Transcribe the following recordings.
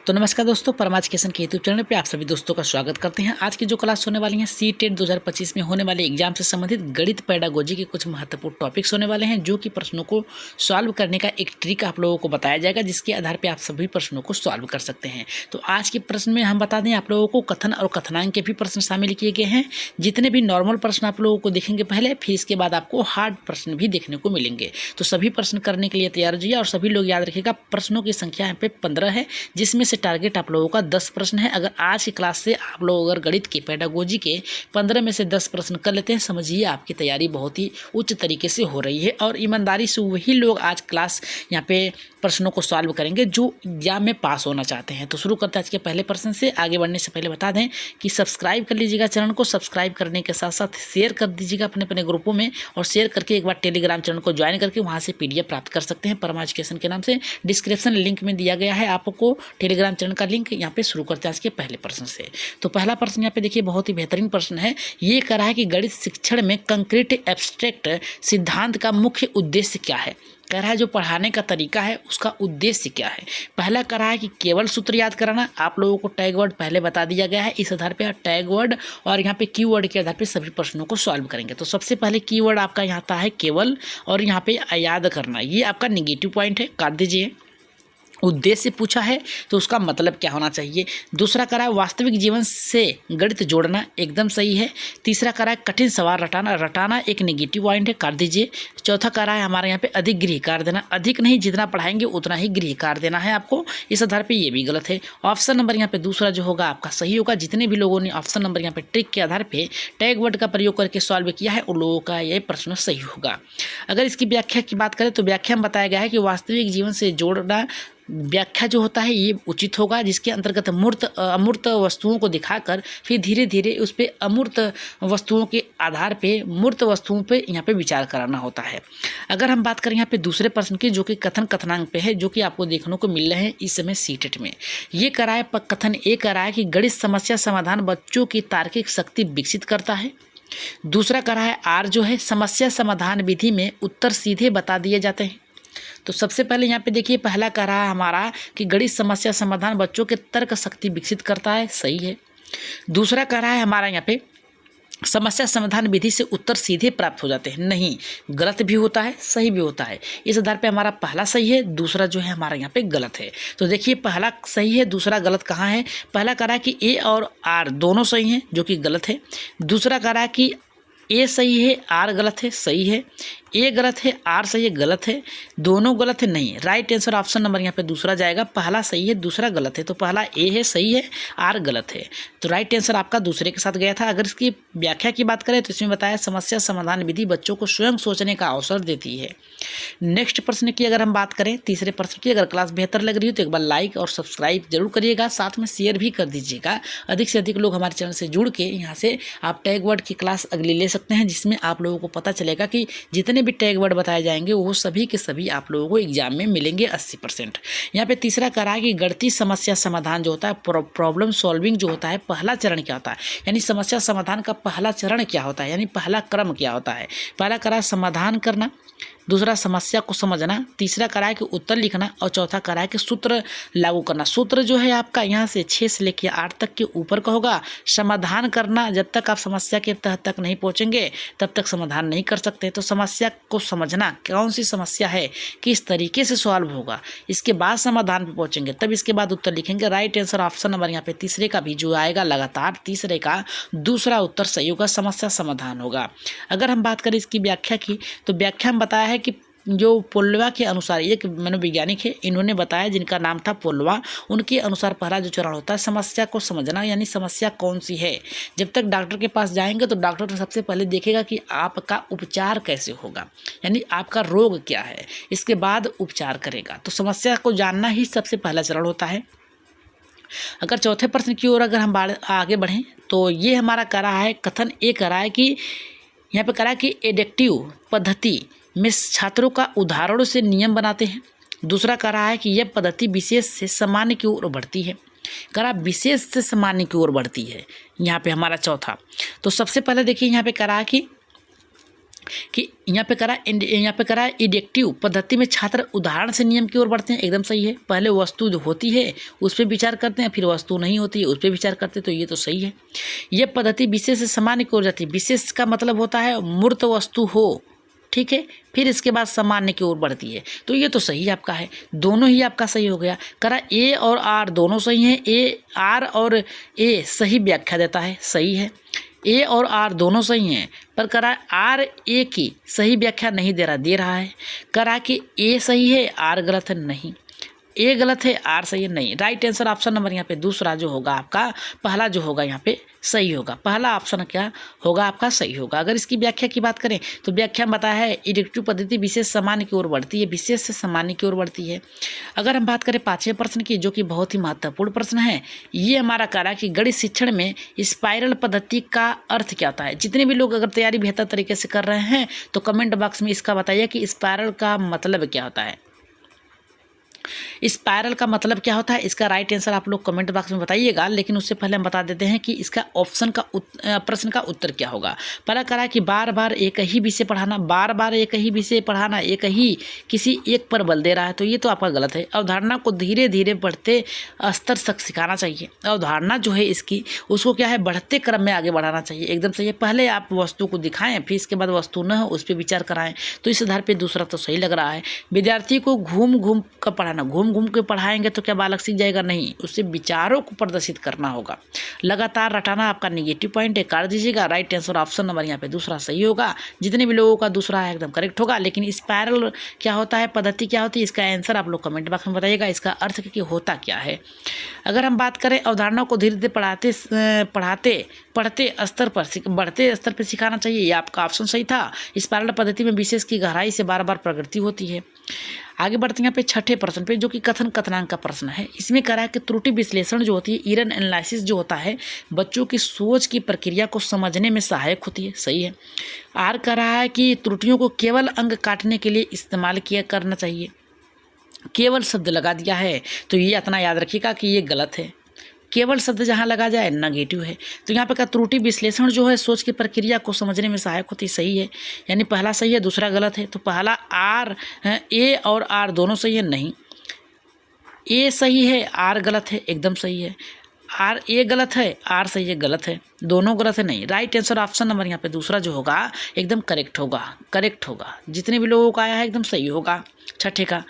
तो नमस्कार दोस्तों, परमा एजुकेशन के यूट्यूब चैनल पे आप सभी दोस्तों का स्वागत करते हैं। आज की जो क्लास होने वाली है सी-टेट 2025 में होने वाले एग्जाम से संबंधित गणित पेडागोजी के कुछ महत्वपूर्ण टॉपिक्स होने वाले हैं, जो कि प्रश्नों को सॉल्व करने का एक ट्रिक आप लोगों को बताया जाएगा, जिसके आधार पर आप सभी प्रश्नों को सॉल्व कर सकते हैं। तो आज के प्रश्न में हम बता दें, आप लोगों को कथन और कथनांक के भी प्रश्न शामिल किए गए हैं। जितने भी नॉर्मल प्रश्न आप लोगों को दिखेंगे पहले, फिर इसके बाद आपको हार्ड प्रश्न भी देखने को मिलेंगे। तो सभी प्रश्न करने के लिए तैयार रहिए और सभी लोग याद रखिएगा, प्रश्नों की संख्या यहाँ पे 15 है, जिसमें से टारगेट आप लोगों का 10 प्रश्न है। अगर आज की क्लास से आप लोग अगर गणित के पेडागोजी के 15 में से 10 प्रश्न कर लेते हैं, समझिए आपकी तैयारी बहुत ही उच्च तरीके से हो रही है। और ईमानदारी से वही लोग आज क्लास यहाँ पे प्रश्नों को सॉल्व करेंगे जो एग्जाम में पास होना चाहते हैं। तो शुरू करते हैं आज के पहले प्रश्न से। आगे बढ़ने से पहले बता दें कि सब्सक्राइब कर लीजिएगा चैनल को। सब्सक्राइब करने के साथ साथ शेयर कर दीजिएगा अपने अपने ग्रुपों में, और शेयर करके एक बार टेलीग्राम चैनल को ज्वाइन करके वहाँ से PDF प्राप्त कर सकते हैं परमा एजुकेशन के नाम से। डिस्क्रिप्शन लिंक में दिया गया है आपको टेलीग्राम चैनल का लिंक। यहाँ पे शुरू करते हैं आज के पहले प्रश्न से। तो पहला प्रश्न यहाँ पे देखिए, बहुत ही बेहतरीन प्रश्न है। ये कह रहा है कि गणित शिक्षण में कंक्रीट एब्स्ट्रैक्ट सिद्धांत का मुख्य उद्देश्य क्या है। कह रहा है जो पढ़ाने का तरीका है उसका उद्देश्य क्या है। पहला कह रहा है कि केवल सूत्र याद कराना। आप लोगों को टैग वर्ड पहले बता दिया गया है, इस आधार पे टैग वर्ड और यहाँ पे कीवर्ड के आधार पे सभी प्रश्नों को सॉल्व करेंगे। तो सबसे पहले कीवर्ड आपका यहाँ आता है केवल, और यहाँ पे याद करना, ये आपका निगेटिव पॉइंट है, काट दीजिए। उद्देश्य पूछा है तो उसका मतलब क्या होना चाहिए। दूसरा करा है वास्तविक जीवन से गणित जोड़ना, एकदम सही है। तीसरा करा है कठिन सवाल रटाना, रटाना एक नेगेटिव पॉइंट है, काट दीजिए। चौथा करा है हमारे यहाँ पे अधिक गृह कार्य देना, अधिक नहीं, जितना पढ़ाएंगे उतना ही गृह कार्य देना है आपको, इस आधार पे ये भी गलत है। ऑप्शन नंबर यहाँ पे दूसरा जो होगा आपका सही होगा। जितने भी लोगों ने ऑप्शन नंबर यहाँ पे ट्रिक के आधार पे टैग वर्ड का प्रयोग करके सॉल्व किया है, उन लोगों का ये प्रश्न सही होगा। अगर इसकी व्याख्या की बात करें तो व्याख्या में बताया गया है कि वास्तविक जीवन से जोड़ना व्याख्या जो होता है ये उचित होगा, जिसके अंतर्गत अमूर्त वस्तुओं को दिखाकर फिर धीरे धीरे उस पर अमूर्त वस्तुओं के आधार पे मूर्त वस्तुओं पे यहाँ पे विचार कराना होता है। अगर हम बात करें यहाँ पे दूसरे प्रश्न की, जो कि कथन कथनांक पे है, जो कि आपको देखने को मिल रहे हैं इस समय सी-टेट में। ये कराए कथन ए कराए कि गणित समस्या समाधान बच्चों की तार्किक शक्ति विकसित करता है। दूसरा करा है आर जो है समस्या समाधान विधि में उत्तर सीधे बता दिए जाते हैं। तो सबसे पहले यहाँ पे देखिए, पहला कह रहा है हमारा कि गणित समस्या समाधान बच्चों के तर्क शक्ति विकसित करता है, सही है। दूसरा कह रहा है हमारा यहाँ पे समस्या समाधान विधि से उत्तर सीधे प्राप्त हो जाते हैं, नहीं, गलत भी होता है सही भी होता है। इस आधार पे हमारा पहला सही है, दूसरा जो है हमारा यहाँ पे गलत है। तो देखिए पहला सही है, दूसरा गलत कहाँ है। पहला कह रहा है कि ए और आर दोनों सही हैं, जो कि गलत है। दूसरा कह रहा है कि ए सही है आर गलत है, सही है। ए गलत है आर सही है, गलत है। दोनों गलत है, नहीं। राइट आंसर ऑप्शन नंबर यहाँ पे दूसरा जाएगा। पहला सही है दूसरा गलत है, तो पहला ए है सही है, आर गलत है। तो राइट आंसर आपका दूसरे के साथ गया था। अगर इसकी व्याख्या की बात करें तो इसमें बताया समस्या समाधान विधि बच्चों को स्वयं सोचने का अवसर देती है। नेक्स्ट प्रश्न की अगर हम बात करें, तीसरे प्रश्न की, अगर क्लास बेहतर लग रही हो तो एक बार लाइक और सब्सक्राइब जरूर करिएगा, साथ में शेयर भी कर दीजिएगा। अधिक से अधिक लोग हमारे चैनल से जुड़ के यहाँ से आप टैग वर्ड की क्लास अगली ले सकते हैं, जिसमें आप लोगों को पता चलेगा कि जितने भी टैग वर्ड बताए जाएंगे वो सभी के सभी आप लोगों को एग्जाम में मिलेंगे 80%। यहाँ पे तीसरा करा है कि गणितीय समस्या समाधान जो होता है, प्रॉब्लम सॉल्विंग जो होता है, पहला चरण क्या होता है, यानी समस्या समाधान का पहला चरण क्या होता है, यानी पहला क्रम क्या होता है। पहला करा समाधान करना, दूसरा समस्या को समझना, तीसरा करा है कि उत्तर लिखना, और चौथा करा है कि सूत्र लागू करना। सूत्र जो है आपका यहाँ से 6 से लेकर 8 तक के ऊपर का होगा। समाधान करना, जब तक आप समस्या के तह तक नहीं पहुँचेंगे तब तक समाधान नहीं कर सकते। तो समस्या को समझना, कौन सी समस्या है, किस तरीके से सॉल्व होगा, इसके बाद समाधान पे पहुँचेंगे, तब इसके बाद उत्तर लिखेंगे। राइट आंसर ऑप्शन नंबर यहाँ पे तीसरे का भी जो आएगा लगातार तीसरे का दूसरा उत्तर सही होगा, समस्या समाधान होगा। अगर हम बात करें इसकी व्याख्या की, तो व्याख्या में बताया है कि जो पोल्वा के अनुसार, एक मनोवैज्ञानिक है, इन्होंने बताया जिनका नाम था पोल्वा, उनके अनुसार पहला जो चरण होता है समस्या को समझना, यानी समस्या कौन सी है। जब तक डॉक्टर के पास जाएंगे तो डॉक्टर सबसे पहले देखेगा कि आपका उपचार कैसे होगा, यानी आपका रोग क्या है, इसके बाद उपचार करेगा। तो समस्या को जानना ही सबसे पहला चरण होता है। अगर चौथे प्रश्न की ओर अगर हम आगे बढ़ें तो ये हमारा करा है कथन ए करा है कि यहाँ पे करा कि एडेक्टिव पद्धति में छात्रों का उदाहरणों से नियम बनाते हैं। दूसरा कह रहा है कि यह पद्धति विशेष से सामान्य की ओर बढ़ती है, करा विशेष से सामान्य की ओर बढ़ती है। यहाँ पे हमारा चौथा, तो सबसे पहले देखिए यहाँ पे करा कि कि यहाँ पे करा इडेक्टिव पद्धति में छात्र उदाहरण से नियम की ओर बढ़ते हैं, एकदम सही है। पहले वस्तु जो होती है उस पर विचार करते हैं, फिर वस्तु नहीं होती है उस पर विचार करते हैं, तो ये तो सही है। ये पद्धति विशेष से सामान्य की ओर जाती है। विशेष का मतलब होता है मूर्त वस्तु हो, ठीक है, फिर इसके बाद सामान्य की ओर बढ़ती है, तो ये तो सही आपका है, दोनों ही आपका सही हो गया। करा ए और आर दोनों सही हैं, ए आर और ए सही व्याख्या देता है, सही है। ए और आर दोनों सही हैं, पर करा आर ए की सही व्याख्या नहीं दे रहा है। करा कि ए सही है आर गलत है, नहीं, ए गलत है आर सही है, नहीं। राइट आंसर ऑप्शन नंबर यहाँ पे दूसरा जो होगा आपका, पहला जो होगा यहाँ पे सही होगा। पहला ऑप्शन क्या होगा आपका, सही होगा। अगर इसकी व्याख्या की बात करें तो व्याख्या में बताया है इडेक्टिव पद्धति विशेष सामान्य की ओर बढ़ती है, विशेष से सामान्य की ओर बढ़ती है। अगर हम बात करें 5वें प्रश्न की, जो कि बहुत ही महत्वपूर्ण प्रश्न है, ये हमारा कह रहा है कि गणित शिक्षण में स्पाइरल पद्धति का अर्थ क्या होता है। जितने भी लोग अगर तैयारी बेहतर तरीके से कर रहे हैं तो कमेंट बॉक्स में इसका बताइए कि स्पाइरल का मतलब क्या होता है। स्पाइरल का मतलब क्या होता है, इसका राइट आंसर आप लोग कमेंट बॉक्स में बताइएगा। लेकिन उससे पहले हम बता देते हैं कि इसका ऑप्शन का प्रश्न का उत्तर क्या होगा। पहला करा कि बार बार एक ही विषय पढ़ाना, बार बार एक ही विषय पढ़ाना, एक ही किसी एक पर बल दे रहा है, तो ये तो आपका गलत है। अवधारणा को धीरे धीरे बढ़ते स्तर तक सिखाना चाहिए। अवधारणा जो है इसकी, उसको क्या है, बढ़ते क्रम में आगे बढ़ाना चाहिए, एकदम सही है। पहले आप वस्तु को दिखाएं, फिर इसके बाद वस्तु न हो उस पर विचार कराएं, तो इस आधार पर दूसरा तो सही लग रहा है। विद्यार्थी को घूम घूम कर पढ़ाना, घूम घूम के पढ़ाएंगे तो क्या बालक सीख जाएगा, नहीं, उससे विचारों को प्रदर्शित करना होगा। लगातार रटाना आपका नेगेटिव पॉइंट है, कर दीजिएगा। राइट आंसर ऑप्शन नंबर यहाँ पे दूसरा सही होगा। जितने भी लोगों का दूसरा है एकदम करेक्ट होगा। लेकिन स्पाइरल क्या होता है, पद्धति क्या होती है, इसका आंसर आप लोग कमेंट बॉक्स में बताइएगा, इसका अर्थ कि होता क्या है। अगर हम बात करें अवधारणा को धीरे धीरे बढ़ते स्तर पर सिखाना चाहिए, ये आपका ऑप्शन सही था। स्पाइरल पद्धति में विशेष की गहराई से बार बार प्रगति होती है। आगे बढ़ते हैं यहाँ पे 6ठे प्रश्न पे, जो कि कथन कथनांक का प्रश्न है। इसमें कह रहा है कि त्रुटि विश्लेषण जो होती है, इरर एनालिसिस जो होता है, बच्चों की सोच की प्रक्रिया को समझने में सहायक होती है, सही है। आर कह रहा है कि त्रुटियों को केवल अंक काटने के लिए इस्तेमाल करना चाहिए। केवल शब्द लगा दिया है, तो ये इतना याद रखिएगा कि ये गलत है। केवल शब्द जहाँ लगा जाए नेगेटिव है। तो यहाँ पे का त्रुटि विश्लेषण जो है सोच की प्रक्रिया को समझने में सहायक होती, सही है। यानी पहला सही है दूसरा गलत है। तो पहला आर, ए और आर दोनों सही है, नहीं, ए सही है आर गलत है, एकदम सही है। आर ए गलत है आर सही है, गलत है, दोनों गलत है, नहीं। राइट आंसर ऑप्शन नंबर यहाँ पे दूसरा जो होगा एकदम करेक्ट होगा। जितने भी लोगों का आया है एकदम सही होगा। 6ठे का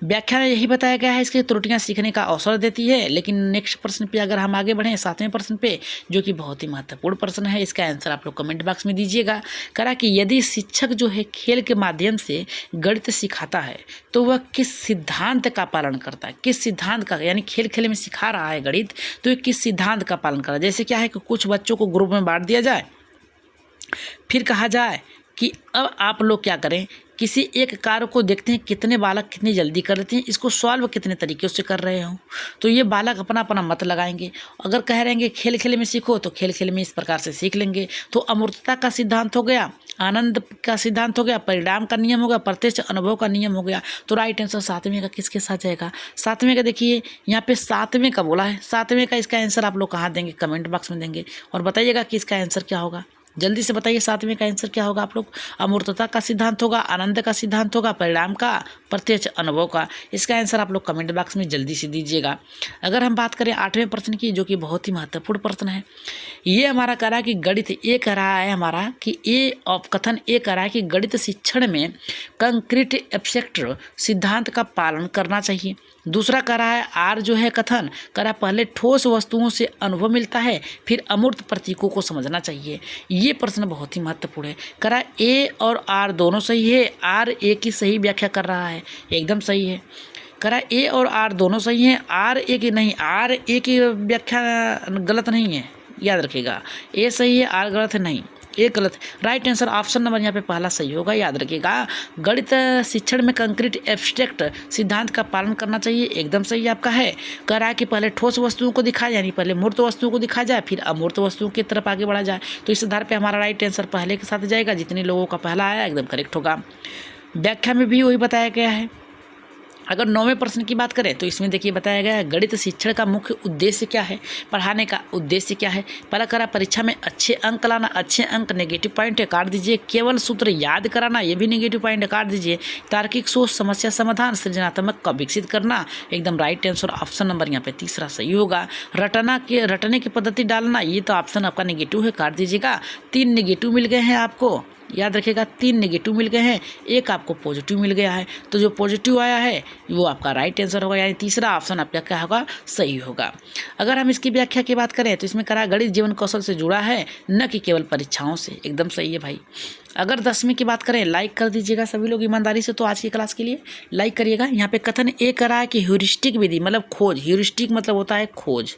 व्याख्या में यही बताया गया है, इसकी त्रुटियां सीखने का अवसर देती है। लेकिन नेक्स्ट प्रश्न पे अगर हम आगे बढ़ें 7वें प्रश्न पे, जो कि बहुत ही महत्वपूर्ण प्रश्न है, इसका आंसर आप लोग कमेंट बॉक्स में दीजिएगा। करा कि यदि शिक्षक जो है खेल के माध्यम से गणित सिखाता है तो वह किस सिद्धांत का पालन करता है, किस सिद्धांत का, यानी खेल में सिखा रहा है गणित, तो ये किस सिद्धांत का पालन कर रहा है। जैसे क्या है कि कुछ बच्चों को ग्रुप में बांट दिया जाए, फिर कहा जाए कि अब आप लोग क्या करें, किसी एक कार्य को देखते हैं कितने बालक कितनी जल्दी कर लेते हैं, इसको सॉल्व कितने तरीके से कर रहे हो, तो ये बालक अपना अपना मत लगाएंगे। अगर कह रहे हैं खेल में सीखो, तो खेल में इस प्रकार से सीख लेंगे। तो अमूर्तता का सिद्धांत हो गया, आनंद का सिद्धांत हो गया, परिणाम का नियम हो गया, प्रत्यक्ष अनुभव का नियम हो गया। तो राइट आंसर 7वें का किसके साथ जाएगा, 7वें का देखिए यहाँ पे 7वें का बोला है। 7वें का इसका आंसर आप लोग कहाँ देंगे, कमेंट बॉक्स में देंगे और बताइएगा कि इसका आंसर क्या होगा। जल्दी से बताइए 7वें का आंसर क्या होगा आप लोग। अमूर्तता का सिद्धांत होगा, आनंद का सिद्धांत होगा, परिणाम का, प्रत्यक्ष अनुभव का। इसका आंसर आप लोग कमेंट बॉक्स में जल्दी से दीजिएगा। अगर हम बात करें 8वें प्रश्न की, जो कि बहुत ही महत्वपूर्ण प्रश्न है, ये हमारा कह रहा है कि गणित ए कह रहा है हमारा कि कथन ए कह रहा है कि गणित शिक्षण में कंक्रीट एब्स्ट्रैक्ट सिद्धांत का पालन करना चाहिए। दूसरा कह रहा है आर जो है कथन कह रहा है पहले ठोस वस्तुओं से अनुभव मिलता है, फिर अमूर्त प्रतीकों को समझना चाहिए। ये प्रश्न बहुत ही महत्वपूर्ण है। कह रहा है ए और आर दोनों सही है, आर ए की सही व्याख्या कर रहा है, एकदम सही है। कह रहा है ए और आर दोनों सही हैं, आर ए की नहीं, आर ए की व्याख्या गलत नहीं है, याद रखिएगा। ए सही है आर गलत है, नहीं, ये गलत है। राइट आंसर ऑप्शन नंबर यहाँ पे पहला सही होगा, याद रखिएगा। गणित शिक्षण में कंक्रीट एब्स्ट्रैक्ट सिद्धांत का पालन करना चाहिए, एकदम सही आपका है। कह रहा है कि पहले ठोस वस्तुओं को दिखाया, यानी पहले मूर्त वस्तुओं को दिखाया जाए, फिर अमूर्त वस्तुओं की तरफ आगे बढ़ा जाए। तो इस आधार पर हमारा राइट आंसर पहले के साथ जाएगा। जितने लोगों का पहला आया एकदम करेक्ट होगा। व्याख्या में भी वही बताया गया है। अगर 9वें प्रश्न की बात करें तो इसमें देखिए बताया गया है गणित शिक्षण का मुख्य उद्देश्य क्या है, पढ़ाने का उद्देश्य क्या है। पहला करा परीक्षा में अच्छे अंक लाना, अच्छे अंक नेगेटिव पॉइंट है काट दीजिए। केवल सूत्र याद कराना, ये भी नेगेटिव पॉइंट है काट दीजिए। तार्किक सोच, समस्या समाधान, सृजनात्मक का विकसित करना, एकदम राइट आंसर ऑप्शन नंबर यहाँ पे तीसरा सही होगा। रटने की पद्धति डालना, ये तो ऑप्शन आपका नेगेटिव है काट दीजिएगा। 3 नेगेटिव मिल गए हैं आपको, याद रखिएगा 3 नेगेटिव मिल गए हैं, एक आपको पॉजिटिव मिल गया है। तो जो पॉजिटिव आया है वो आपका राइट आंसर होगा, यानी तीसरा ऑप्शन आपका क्या होगा, सही होगा। अगर हम इसकी व्याख्या की बात करें तो इसमें करा गणित जीवन कौशल से जुड़ा है, न कि केवल परीक्षाओं से, एकदम सही है भाई। अगर 10वीं की बात करें, लाइक कर दीजिएगा सभी लोग ईमानदारी से, तो आज की क्लास के लिए लाइक करिएगा। यहाँ पे कथन ए करा है कि ह्यूरिस्टिक विधि मतलब खोज, ह्यूरिस्टिक मतलब होता है खोज,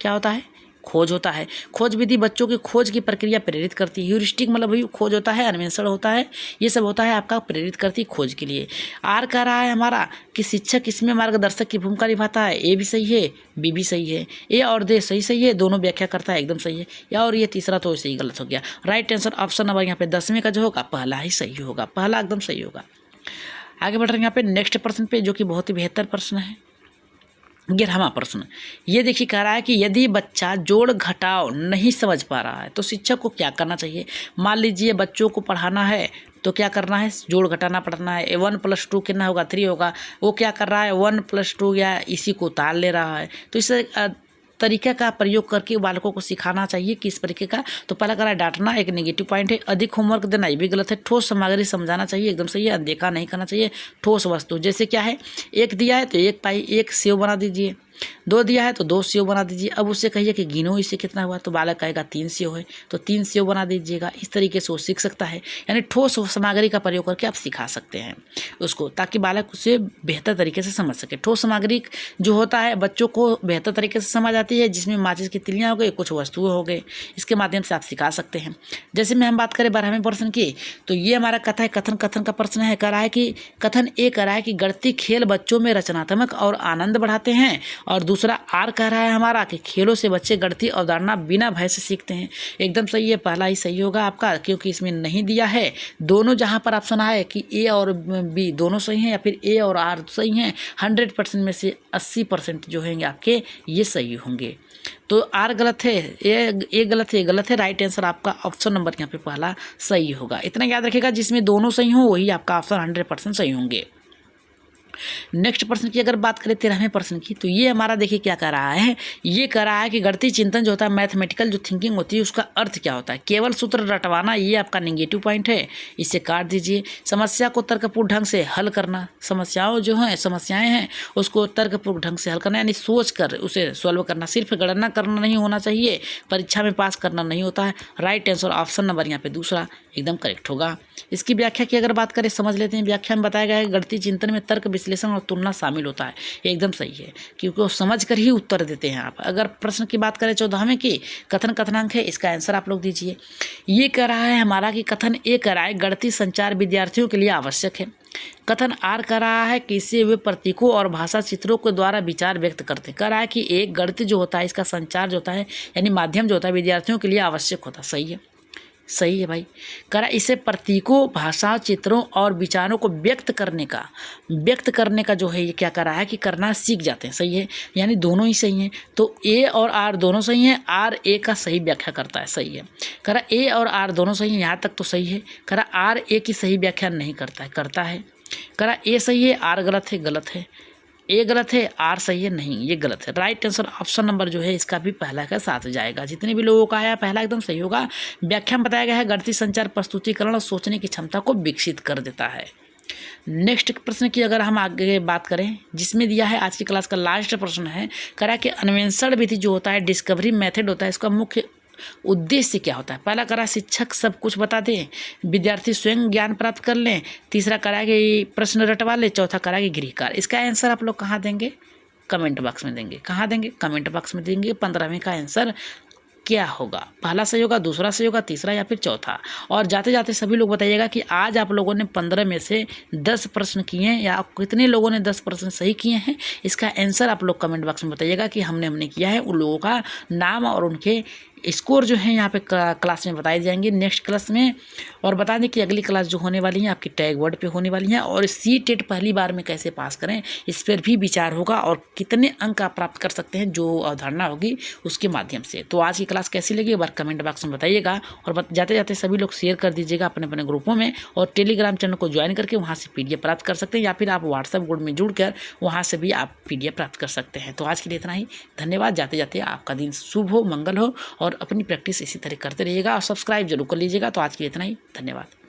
क्या होता है, खोज होता है। खोज विधि बच्चों की खोज की प्रक्रिया प्रेरित करती है। ह्यूरिस्टिक मतलब भाई खोज होता है, अन्वेषण होता है, ये सब होता है आपका प्रेरित करती है खोज के लिए। आर कह रहा है हमारा कि शिक्षक इसमें मार्गदर्शक की भूमिका निभाता है, ए भी सही है, बी भी सही है, ए और दे सही है, दोनों व्याख्या करता है, एकदम सही है। या और ये तीसरा तो सही गलत हो गया। राइट आंसर ऑप्शन नंबर यहाँ पे 10वीं का जो होगा पहला ही सही होगा, पहला एकदम सही होगा। आगे बढ़ रहे हैं यहाँ पे नेक्स्ट प्रश्न पे, जो कि बहुत ही बेहतर प्रश्न है, 11वां प्रश्न। ये देखिए कह रहा है कि यदि बच्चा जोड़ घटाव नहीं समझ पा रहा है तो शिक्षक को क्या करना चाहिए। मान लीजिए बच्चों को पढ़ाना है तो क्या करना है, जोड़ घटाना पढ़ना है। 1 + 2 कितना होगा, 3 होगा। वो क्या कर रहा है, 1 + 2 या इसी को उतार ले रहा है। तो इस तरीके का प्रयोग करके बालकों को सिखाना चाहिए। किस तरीके का, तो पहला करा डांटना, एक नेगेटिव पॉइंट है। अधिक होमवर्क देना, ये भी गलत है। ठोस सामग्री समझाना चाहिए, एकदम सही है। अनदेखा नहीं करना चाहिए। ठोस वस्तु जैसे क्या है, 1 दिया है तो 1 पाई 1 सेव बना दीजिए, 2 दिया है तो 2 सेव बना दीजिए। अब उससे कहिए कि गिनो इससे कितना हुआ, तो बालक कहेगा 3 सेव है, तो 3 सेव बना दीजिएगा। इस तरीके से वो सीख सकता है। यानी ठोस सामग्री का प्रयोग करके आप सिखा सकते हैं उसको, ताकि बालक उसे बेहतर तरीके से समझ सके। ठोस सामग्री जो होता है बच्चों को बेहतर तरीके से समझ आती है, जिसमें माचिस की तिलियाँ हो गई, कुछ वस्तुएं हो गए, इसके माध्यम से आप सिखा सकते हैं। जैसे में हम बात करें 12वें प्रश्न की, तो ये हमारा कथन का प्रश्न है। कह रहा है कि कथन ए कह रहा है कि गणितीय खेल बच्चों में रचनात्मक और आनंद बढ़ाते हैं, और दूसरा आर कह रहा है हमारा कि खेलों से बच्चे गणितीय अवधारणा बिना भय से सीखते हैं। एकदम सही है, पहला ही सही होगा आपका, क्योंकि इसमें नहीं दिया है। दोनों जहां पर ऑप्शन आए कि ए और बी दोनों सही हैं, या फिर ए और आर सही हैं, 100% में से 80% जो होंगे आपके ये सही होंगे। तो आर गलत है, ए गलत है, ये गलत है। राइट आंसर आपका ऑप्शन नंबर यहाँ पे पहला सही होगा। इतना याद रखिएगा, जिसमें दोनों सही हो वही आपका ऑप्शन 100% सही होंगे। नेक्स्ट प्रश्न की अगर बात करें 13वें प्रश्न की, तो ये हमारा देखिए क्या कह रहा है, ये कह रहा है कि गणितीय चिंतन जो होता है, मैथमेटिकल जो थिंकिंग होती है, उसका अर्थ क्या होता है। केवल सूत्र रटवाना, ये आपका नेगेटिव पॉइंट है, इसे काट दीजिए। समस्या को तर्कपूर्ण ढंग से हल करना, समस्याएं हैं उसको तर्कपूर्ण ढंग से हल करना, यानी सोच कर उसे सॉल्व करना। सिर्फ गणना करना नहीं होना चाहिए, परीक्षा में पास करना नहीं होता है। राइट आंसर ऑप्शन नंबर यहाँ पे दूसरा एकदम करेक्ट होगा। इसकी व्याख्या की अगर बात करें, समझ लेते हैं। व्याख्या में बताया गया है गणितीय चिंतन में तर्क, विश्लेषण और तुलना शामिल होता है, एकदम सही है, क्योंकि वो समझ कर ही उत्तर देते हैं आप। अगर प्रश्न की बात करें 14वें की, कथनांक है, इसका आंसर आप लोग दीजिए। ये कह रहा है हमारा कि कथन ए कह रहा है गणितीय संचार विद्यार्थियों के लिए आवश्यक है। कथन आर कह रहा है कि इससे वे प्रतीकों और भाषा चित्रों के द्वारा विचार व्यक्त करते हैं। कह रहा है कि एक गणित जो होता है, इसका संचार जो होता है, यानी माध्यम जो होता है, विद्यार्थियों के लिए आवश्यक होता है। सही है, सही है भाई। करा इसे प्रतीकों, भाषा, चित्रों और विचारों को व्यक्त करने का जो है, ये क्या कर रहा है कि करना सीख जाते हैं। सही है, यानी दोनों ही सही हैं। तो ए और आर दोनों सही हैं, आर ए का सही व्याख्या करता है। सही है, करा ए और आर दोनों सही हैं, यहाँ तक तो सही है। करा आर ए की सही व्याख्या नहीं करता है, करता है। करा ए सही है, आर गलत है, गलत है। ए गलत है, आर सही है, नहीं, ये गलत है। राइट आंसर ऑप्शन नंबर जो है इसका भी पहला का साथ जाएगा। जितने भी लोगों का आया पहला एकदम सही होगा। व्याख्या में बताया गया है गणितीय संचार प्रस्तुतिकरण और सोचने की क्षमता को विकसित कर देता है। नेक्स्ट प्रश्न की अगर हम आगे बात करें, जिसमें दिया है आज की क्लास का लास्ट प्रश्न है, करा कि अन्वेषण विधि जो होता है, डिस्कवरी मेथड होता है, इसका मुख्य उद्देश्य क्या होता है। पहला करा शिक्षक सब कुछ बता दें, विद्यार्थी स्वयं ज्ञान प्राप्त कर लें। तीसरा करा कि प्रश्न रटवा ले। चौथा करा कि गृहकार्य। इसका आंसर आप लोग कहाँ देंगे, कमेंट बॉक्स में देंगे। कहाँ देंगे, कमेंट बॉक्स में देंगे। 15वें का आंसर क्या होगा, पहला सही होगा, दूसरा सही होगा, तीसरा या फिर चौथा। और जाते जाते सभी लोग बताइएगा कि आज आप लोगों ने 15 में से 10 प्रश्न किए हैं, या कितने लोगों ने 10 प्रश्न सही किए हैं। इसका आंसर आप लोग कमेंट बॉक्स में बताइएगा कि हमने किया है। उन लोगों का नाम और उनके स्कोर जो है यहाँ पे क्लास में बताए जाएंगे नेक्स्ट क्लास में। और बता दें कि अगली क्लास जो होने वाली है आपकी टैग वर्ड पे होने वाली है, और सी टेट पहली बार में कैसे पास करें इस पर भी विचार होगा, और कितने अंक आप प्राप्त कर सकते हैं जो अवधारणा होगी उसके माध्यम से। तो आज की क्लास कैसी लगी एक बार कमेंट बॉक्स में बताइएगा, और जाते जाते सभी लोग शेयर कर दीजिएगा अपने अपने ग्रुपों में, और टेलीग्राम चैनल को ज्वाइन करके वहाँ से PDF प्राप्त कर सकते हैं, या फिर आप व्हाट्सएप ग्रुप में जुड़कर वहाँ से भी आप PDF प्राप्त कर सकते हैं। तो आज के लिए इतना ही, धन्यवाद। जाते जाते आपका दिन शुभ हो, मंगल हो, और अपनी प्रैक्टिस इसी तरह करते रहिएगा, और सब्सक्राइब जरूर कर लीजिएगा। तो आज के लिए इतना ही, धन्यवाद।